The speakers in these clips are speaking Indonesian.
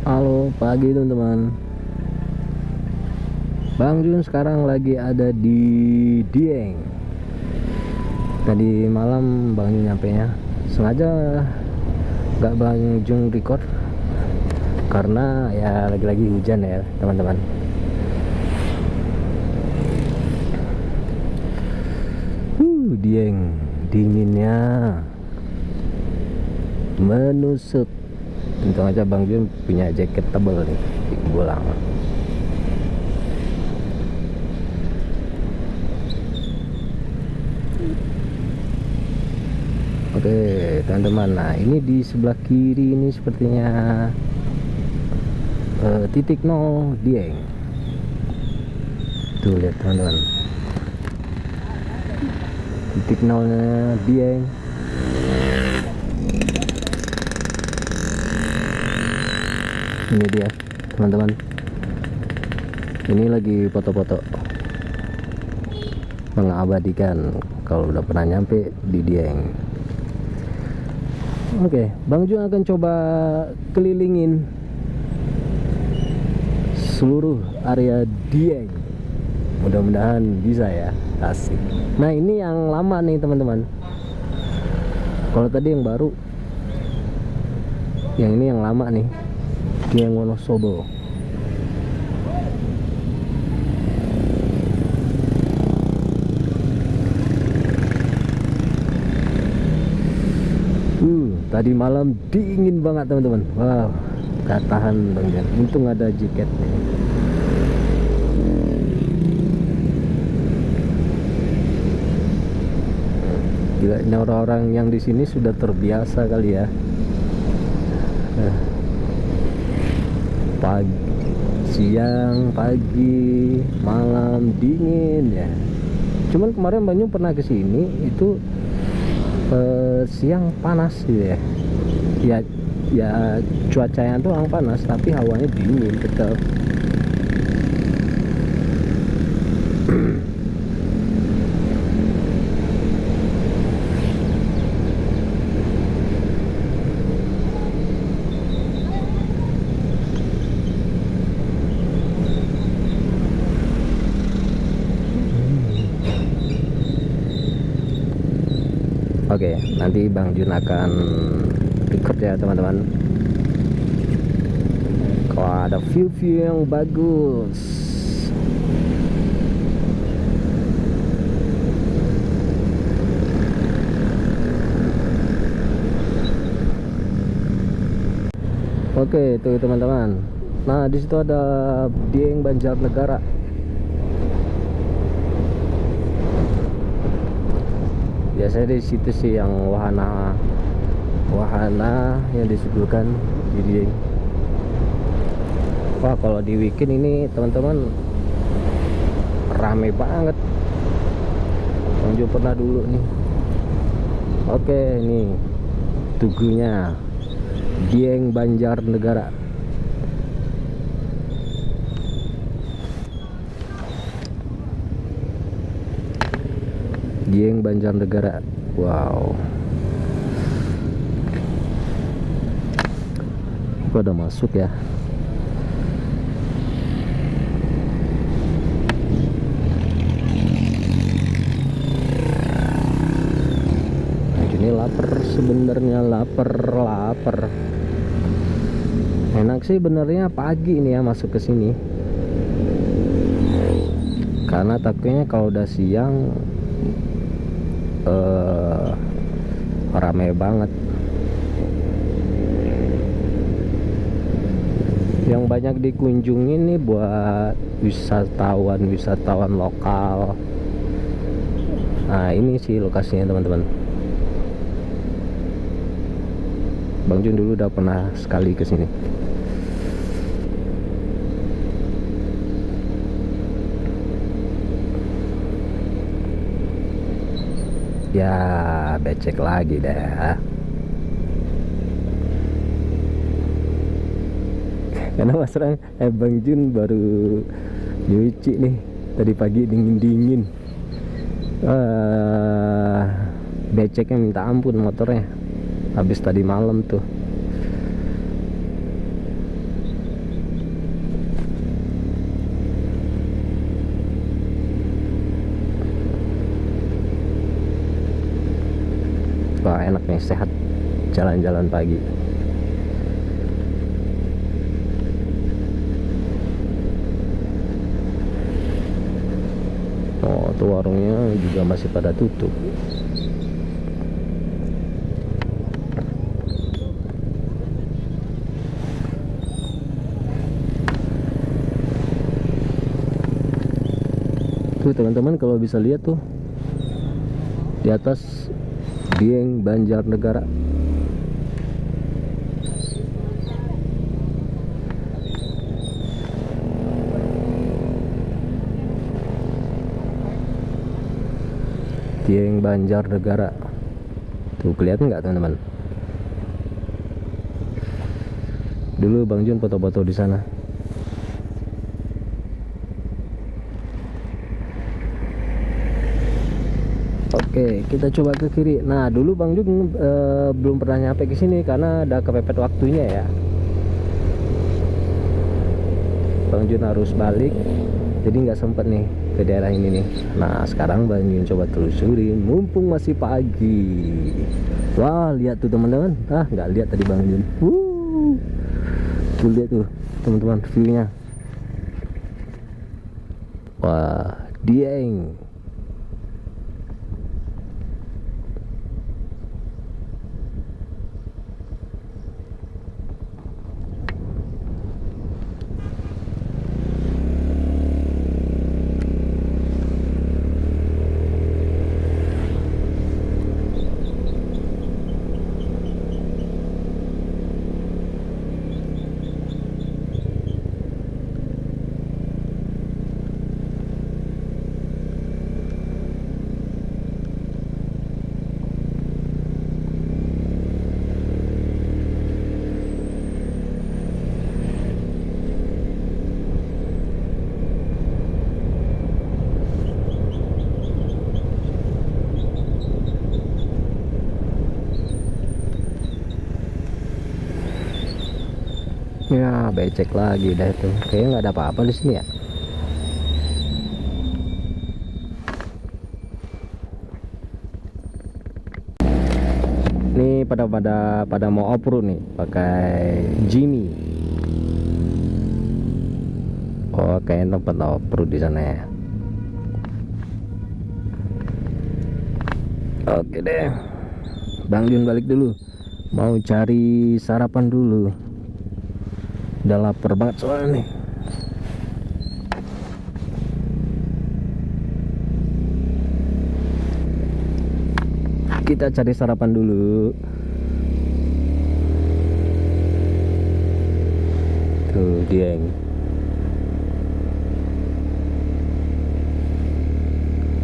Halo pagi teman-teman. Bang Jun sekarang lagi ada di Dieng. Tadi malam Bang Jun nyampe nya. Sengaja gak Bang Jun record karena ya lagi-lagi hujan ya teman-teman. Dieng dinginnya menusuk. Untung aja Bang Jun punya jaket tebal nih di Bolang. Oke teman-teman, nah ini di sebelah kiri ini sepertinya titik nol Dieng. Tuh lihat teman-teman, titik nolnya Dieng. Ini dia teman-teman, ini lagi foto-foto mengabadikan kalau udah pernah nyampe di Dieng. Oke, Bang Jun akan coba kelilingin seluruh area Dieng. Mudah-mudahan bisa ya, asik. Nah ini yang lama nih teman-teman. Kalau tadi yang baru, yang ini yang lama nih, Dieng Wonosobo. Tadi malam dingin banget teman-teman. Wow, gak tahan Bang Jan. Untung ada jaketnya. Gila, ini orang-orang yang di sini sudah terbiasa kali ya. Pagi, siang, pagi, malam dingin ya. Cuman kemarin Bang Jun pernah kesini itu siang panas gitu ya. Ya cuacanya tuh orang panas tapi hawanya dingin tetap. Oke, nanti Bang Jun akan record ya teman-teman. Kalau ada view-view yang bagus. Oke, tuh teman-teman. Nah, di situ ada Dieng Banjarnegara. Biasanya di situ sih yang wahana yang disuguhkan di Dieng. Wah, kalau di weekend ini teman-teman rame banget. Bang Jo pernah dulu nih. Oke, nih tugunya Dieng Banjarnegara. Dieng Banjarnegara. Wow. Gua udah masuk ya. Ini lapar sebenarnya, lapar. Enak sih benernya pagi ini ya masuk ke sini. Karena takutnya kalau udah siang rame banget. Yang banyak dikunjungi nih buat wisatawan lokal. Nah ini sih lokasinya teman-teman. Bang Jun dulu udah pernah sekali ke sini. Ya, becek lagi dah. Karena Mas Rang, Bang Jun baru nyuci nih. Tadi pagi dingin-dingin. Beceknya minta ampun motornya. Habis tadi malam tuh. yang sehat jalan-jalan pagi. Oh, tuh warungnya juga masih pada tutup. Tuh teman-teman, kalau bisa lihat tuh di atas Dieng Banjarnegara. Dieng Banjarnegara. Tuh kelihatan nggak teman-teman? Dulu Bang Jun foto-foto di sana. Oke, kita coba ke kiri. Nah, dulu Bang Jun belum pernah nyampe ke sini karena ada kepepet waktunya ya. Bang Jun harus balik, jadi nggak sempet nih ke daerah ini nih. Nah, sekarang Bang Jun coba telusurin, mumpung masih pagi. Wah, lihat tuh teman-teman. Nggak lihat tadi Bang Jun. Tuh lihat tuh teman-teman view-nya. Wah, Dieng. Ya, becek lagi dah itu. Kayaknya nggak ada apa-apa di sini ya. Ini pada mau off-road nih, pakai Jimmy. Oh, kayaknya tempat off-road di sana ya. Oke deh, Bang Jun balik dulu. Mau cari sarapan dulu. Udah lapar banget soalnya nih. Kita cari sarapan dulu. Tuh Dieng.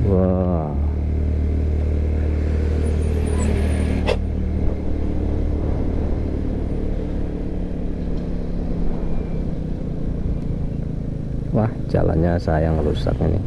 Wah. Wah, jalannya sayang rusak ini.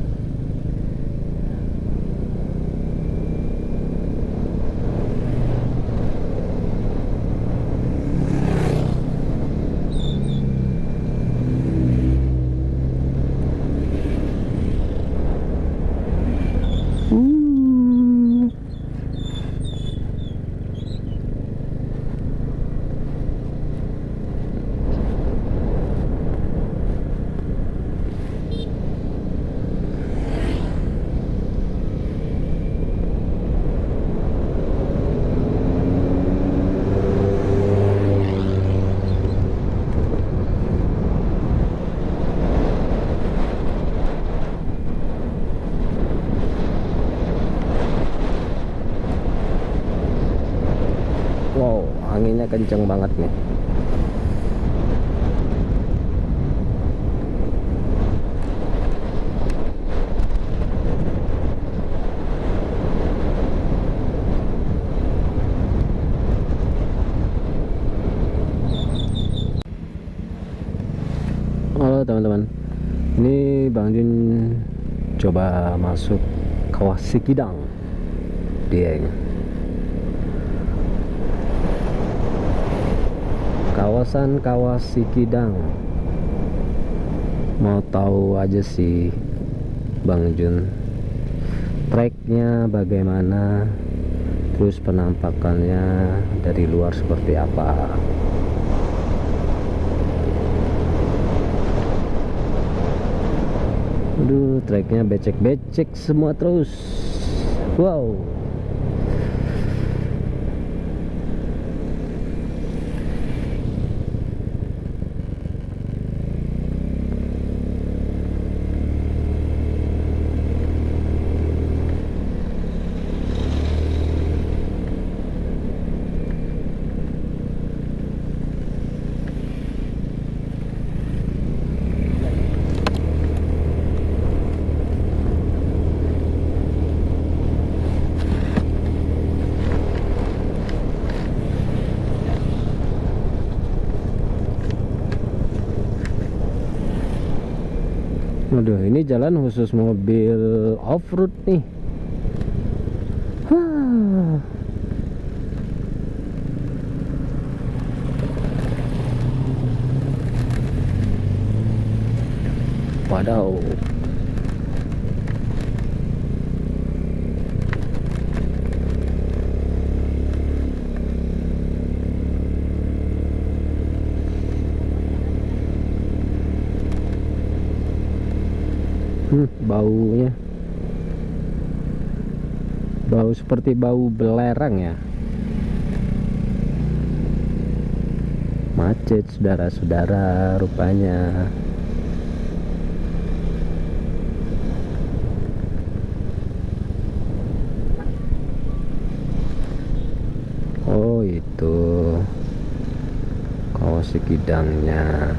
Wow, anginnya kenceng banget nih. Halo teman-teman, ini Bang Jun coba masuk Kawah Sikidang Dieng. Kawasan Kawah Sikidang. Mau tahu aja sih Bang Jun treknya bagaimana, terus penampakannya dari luar seperti apa. Aduh, treknya becek-becek semua terus. Wow. Aduh, ini jalan khusus mobil off-road nih. Hah. Wadaw. Baunya bau seperti bau belerang ya. Macet saudara-saudara rupanya. Oh, itu kaos Sikidangnya.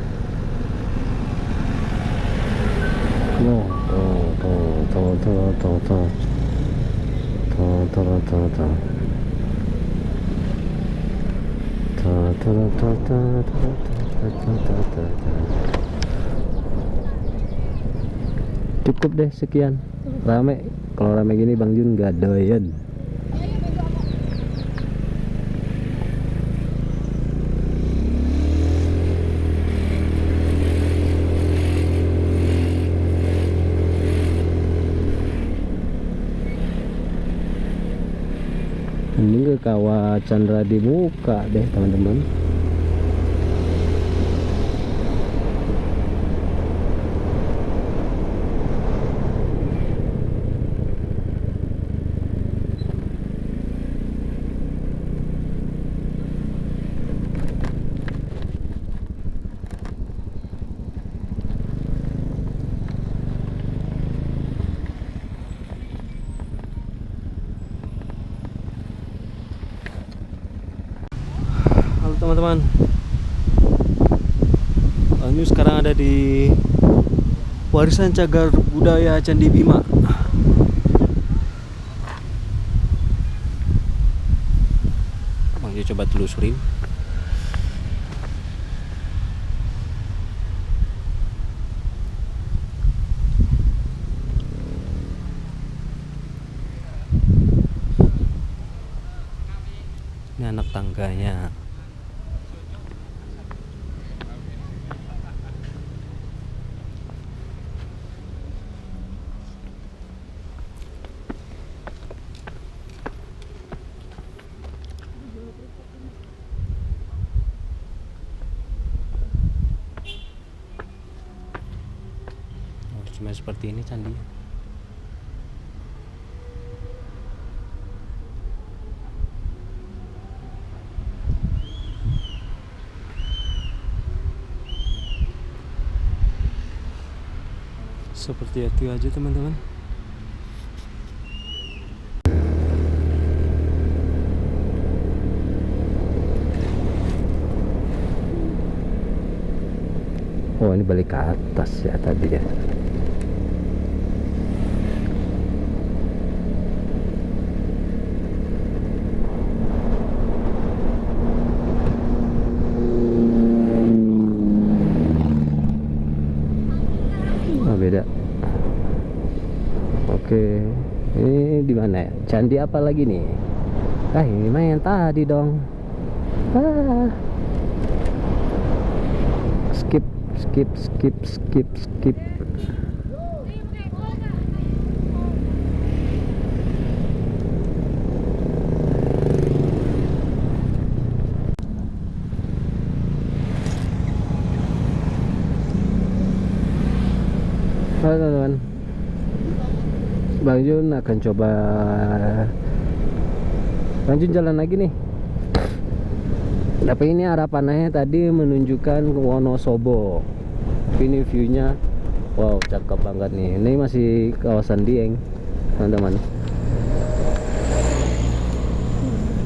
Cukup deh sekian. Rame. Kalau rame gini Bang Jun gak doyan. Ini ke Kawah Chandra di muka deh teman-teman. Teman-teman, Banyu sekarang ada di warisan cagar budaya Candi Bima. Banyu coba telusurin. Ini anak tangganya. Cuma seperti ini candi. Seperti itu aja teman-teman. Oh, ini balik ke atas ya tadi ya. Beda. Oke, ini di mana ya? Candi apa lagi nih? Ini mah yang tadi dong. Skip. Halo teman-teman, Bang Jun akan coba lanjut jalan lagi nih. Tapi ini arah panahnya tadi menunjukkan ke Wonosobo. Ini viewnya, wow, cakep banget nih. Ini masih kawasan Dieng, teman-teman.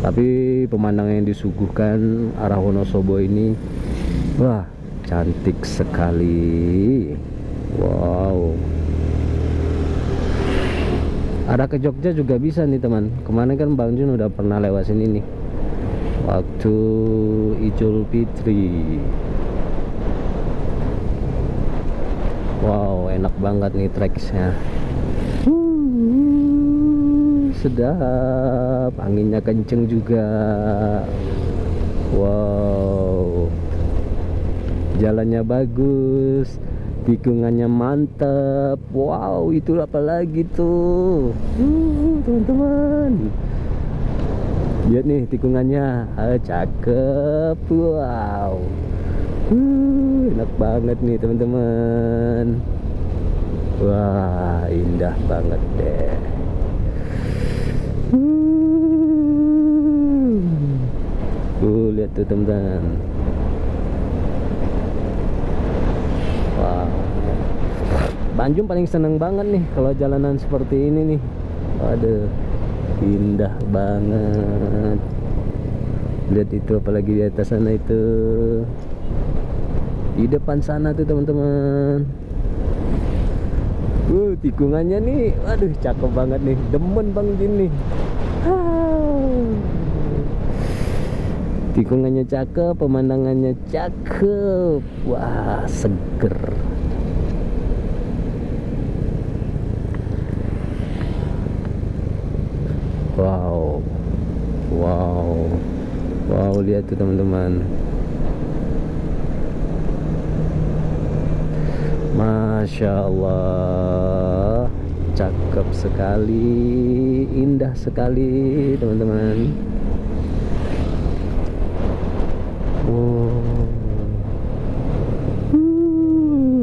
Tapi pemandangan yang disuguhkan arah Wonosobo ini, wah, cantik sekali. Wow. Arah ke Jogja juga bisa nih teman. Kemarin kan Bang Jun udah pernah lewat sini nih, waktu Idul Fitri. Wow, enak banget nih tracksnya. Sedap, anginnya kenceng juga. Wow, jalannya bagus, tikungannya mantap. Wow, itu apa lagi tuh, teman-teman. Lihat nih tikungannya, cakep. Wow, enak banget nih teman-teman. Wah, indah banget deh. Lihat tuh teman-teman. Wow, Banjung paling seneng banget nih kalau jalanan seperti ini nih. Waduh, indah banget. Lihat itu, apalagi di atas sana itu, di depan sana tuh teman-teman. Tikungannya nih, waduh, cakep banget nih. Demen Bang Jin nih. Tikungannya cakep, pemandangannya cakep. Wah, seger. Wow, wow, wow, lihat tuh teman-teman. Masya Allah, cakep sekali, indah sekali teman-teman.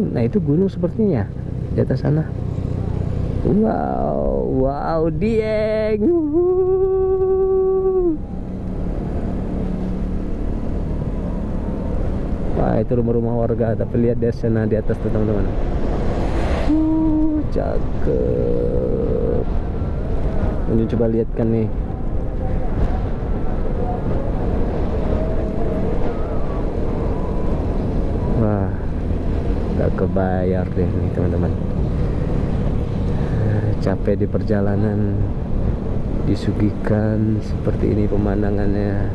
Nah itu gunung sepertinya di atas sana. Wow, wow, Dieng. Wah, itu rumah-rumah warga. Tapi lihat di sana, di atas tuh teman-teman. Cakep. Ini coba lihat kan nih. Wah, gak kebayar deh nih teman-teman. Capek di perjalanan, disuguhkan seperti ini pemandangannya.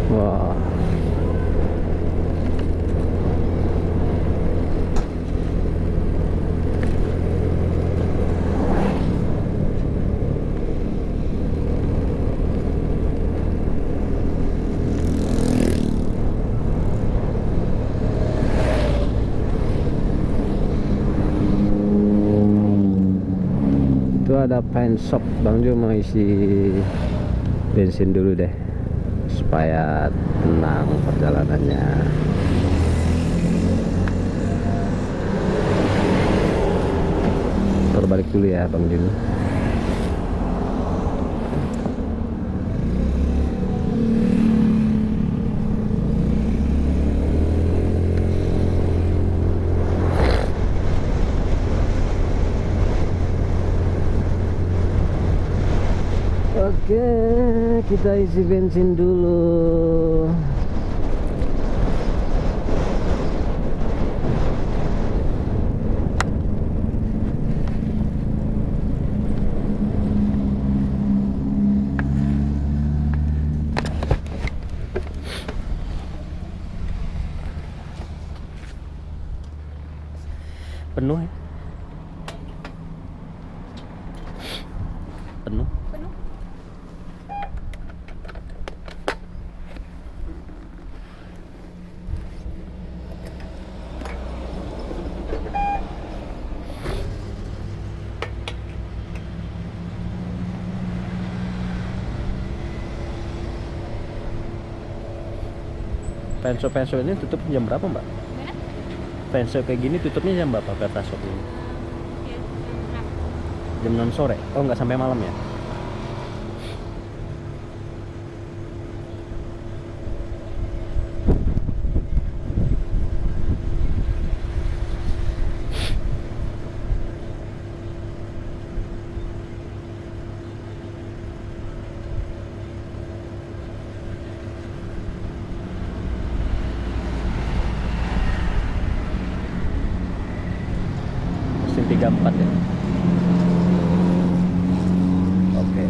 Wah, itu ada paint shop. Bang Jo mau isi bensin dulu deh supaya tenang perjalanannya. Terbalik dulu ya Bang Jun. Oke, kita isi bensin dulu. penuh ya? Penuh. Penuh. Penso ini tutup jam berapa, Mbak? Mana? Penso kayak gini tutupnya jam berapa Peta Shop ini? Ya, Jam 6 sore? Oh, nggak sampai malam ya? Mesin 34 ya? Oke.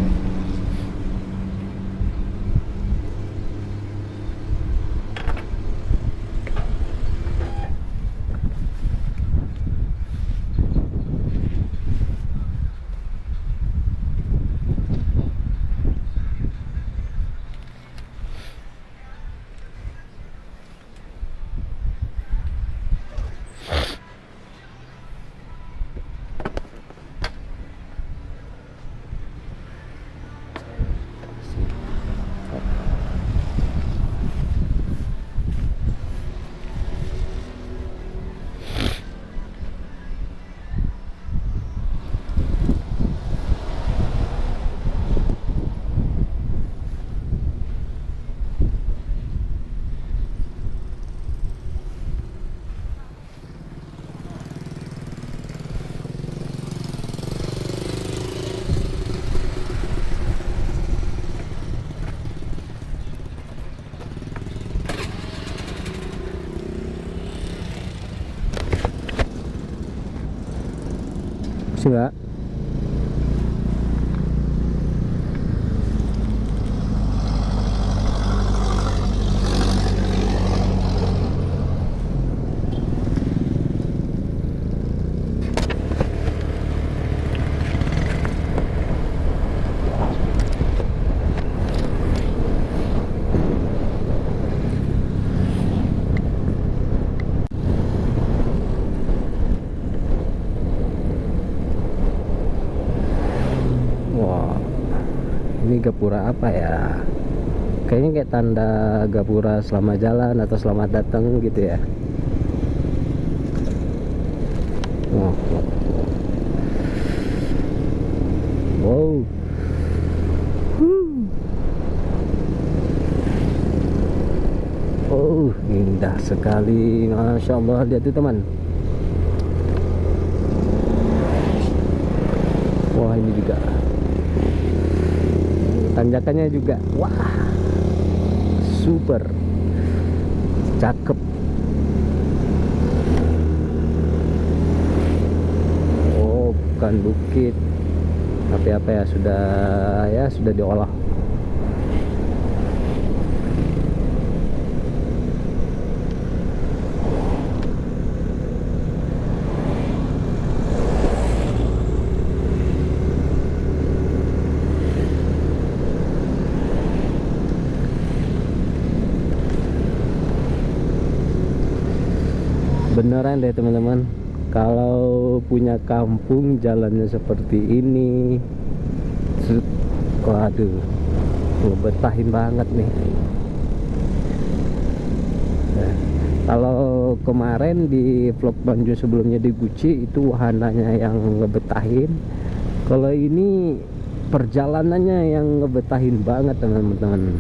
Masih nggak? Wah, ini gapura apa ya? Kayaknya kayak tanda gapura selamat jalan atau selamat datang gitu ya. Wah, wow. Oh, indah sekali, Masya Allah. Lihat tuh teman. Wah, ini juga tanjakannya juga, wah, super cakep. Oh, bukan bukit, tapi apa ya, sudah diolah. Beneran deh teman-teman, kalau punya kampung jalannya seperti ini, waduh, ngebetahin banget nih. Nah, kalau kemarin di vlog Banju sebelumnya di Guci itu wahananya yang ngebetahin, kalau ini perjalanannya yang ngebetahin banget teman-teman.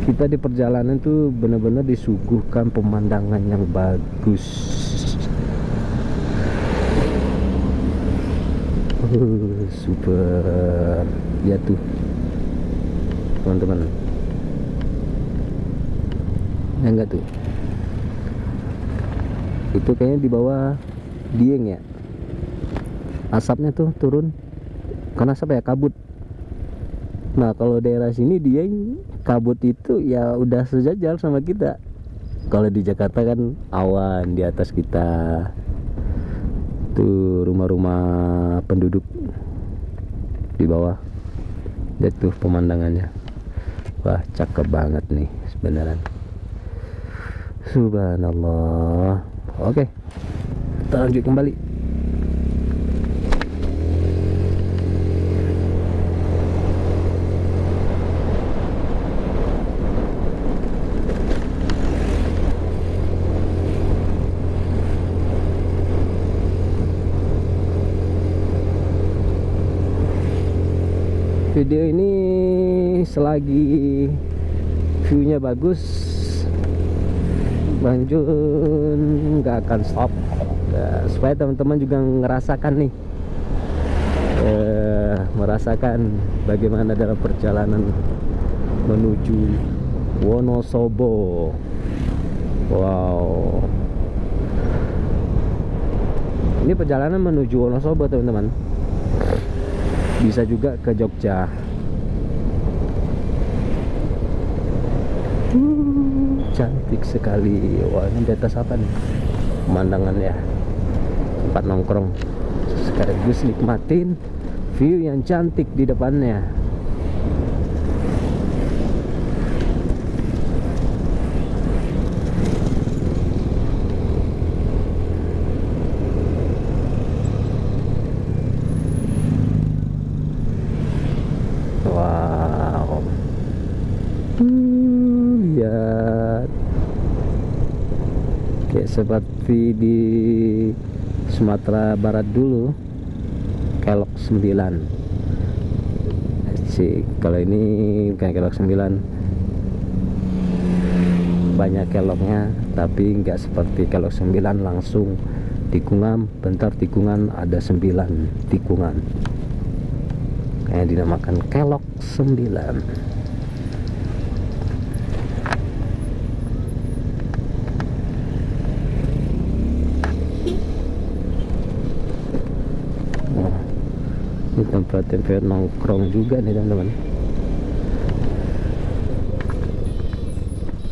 Kita di perjalanan tuh benar-benar disuguhkan pemandangan yang bagus. Super. Ya tuh teman-teman, ya enggak tuh, itu kayaknya di bawah Dieng ya, asapnya tuh turun karena asap ya, kabut. Nah kalau daerah sini Dieng, kabut itu ya udah sejajar sama kita. Kalau di Jakarta kan awan di atas kita, tuh rumah-rumah penduduk di bawah. Lihat tuh pemandangannya, wah cakep banget nih sebenarnya. Subhanallah. Oke, kita lanjut kembali. Video ini selagi view-nya bagus, Bang Jun nggak akan stop, supaya teman-teman juga ngerasakan nih, merasakan bagaimana dalam perjalanan menuju Wonosobo. Wow, ini perjalanan menuju Wonosobo teman-teman. Bisa juga ke Jogja. Cantik sekali. Wah, ini di atas apa nih pemandangan ya, tempat nongkrong sekaligus nikmatin view yang cantik di depannya. Wow, lihat, kayak seperti di Sumatera Barat dulu, kelok 9. Kalau ini bukan kelok 9, banyak keloknya, tapi nggak seperti kelok 9 langsung tikungan, bentar tikungan ada 9 tikungan, kayak dinamakan kelok 9. Ini tempat-tempat nongkrong juga nih teman-teman.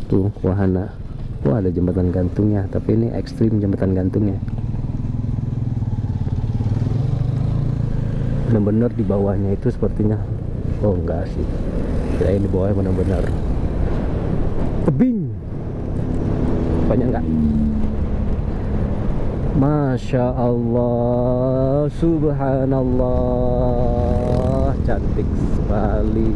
Tuh wahana, wah ada jembatan gantungnya, tapi ini ekstrim jembatan gantungnya. Benar-benar di bawahnya itu sepertinya, oh enggak sih, kirain di bawahnya benar-benar tebing. Banyak enggak? Masya Allah, subhanallah, cantik sekali.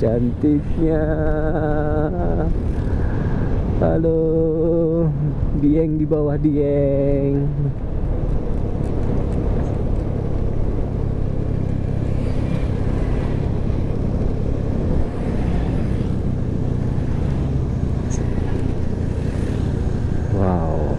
Cantiknya. Halo, Dieng di bawah Dieng. Wow.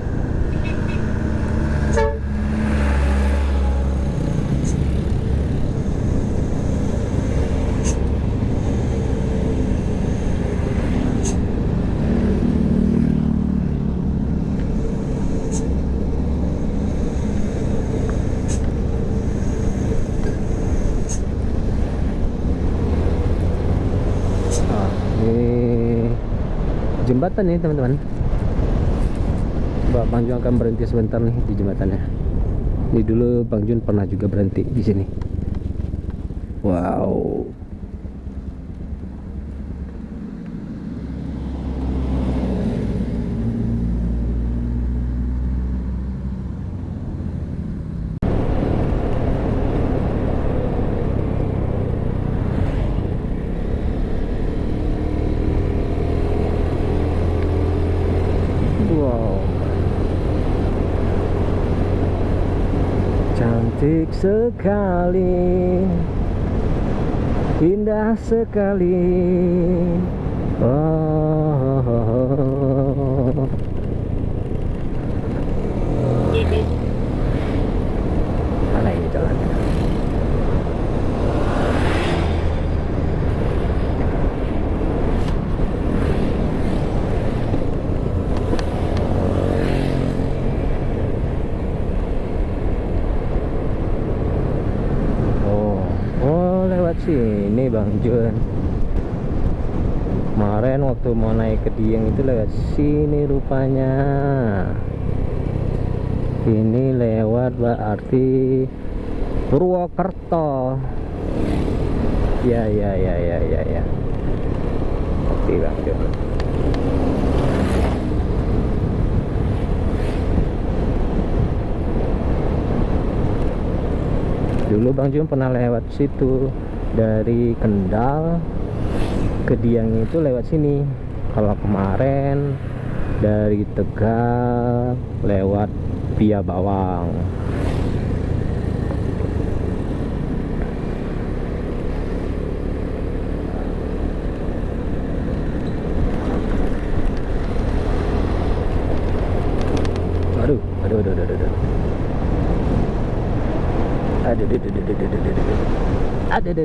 Ini jembatan nih teman-teman. Bang Jun akan berhenti sebentar nih di jembatannya. Ini dulu Bang Jun pernah juga berhenti di sini. Wow. Cantik sekali, indah sekali. Oh. Mana ini jalannya? Sini Bang Jun. waktu mau naik ke Dieng itu lewat sini rupanya. Ini lewat berarti Purwokerto. Ya. Oke Bang Jun. Dulu Bang Jun pernah lewat situ dari Kendal ke Dieng itu lewat sini. Kalau kemarin dari Tegal lewat via Bawang. Aduh. Ada.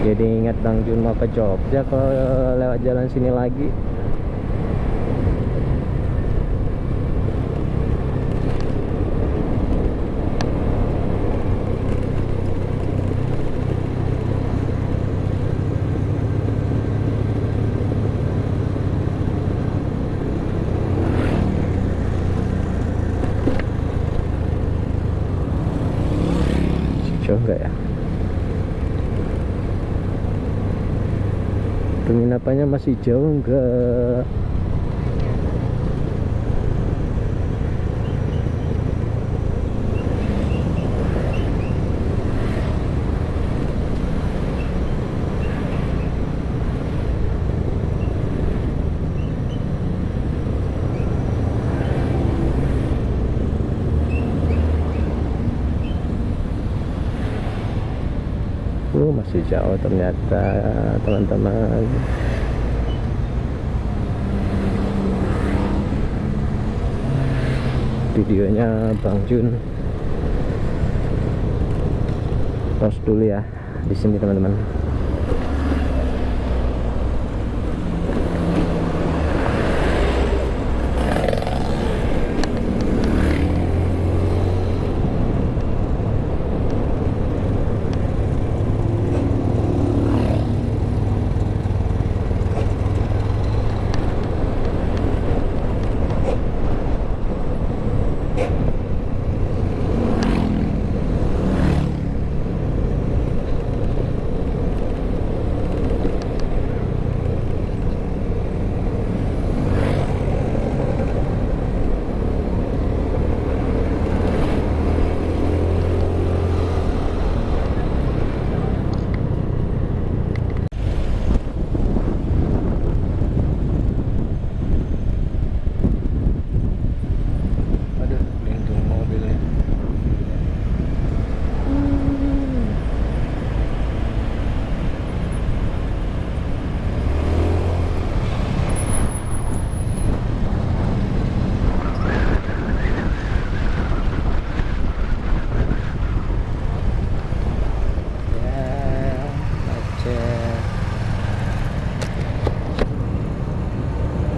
Jadi ingat Bang Jun mau ke Jogja kalau lewat jalan sini lagi. Jauh enggak ya? Penginapannya masih jauh enggak? Masih jauh ternyata teman-teman. Videonya Bang Jun pause dulu ya di sini teman-teman.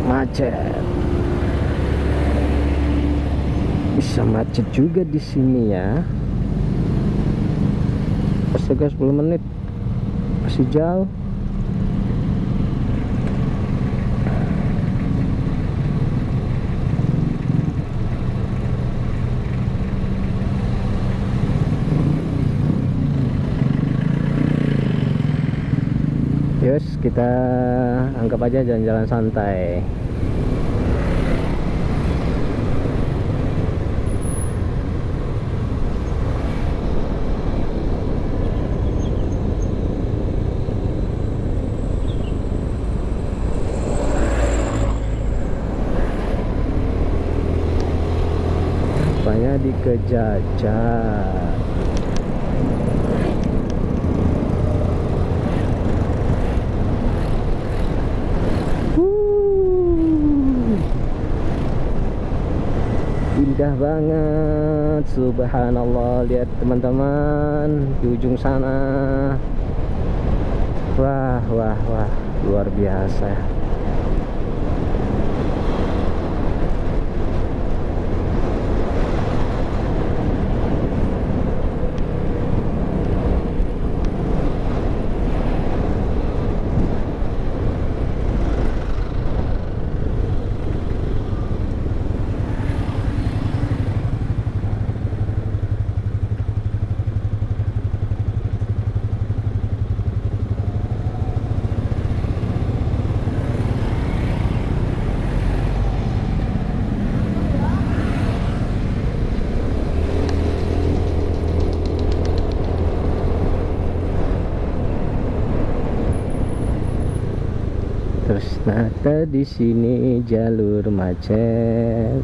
Macet. Bisa macet juga di sini ya. Astaga, 10 menit. Masih jauh. Yus, kita anggap aja jalan-jalan santai. Rupanya dikejajar. Indah banget, subhanallah. Lihat teman-teman di ujung sana. Wah, wah, wah, luar biasa. Ternyata di sini jalur macet.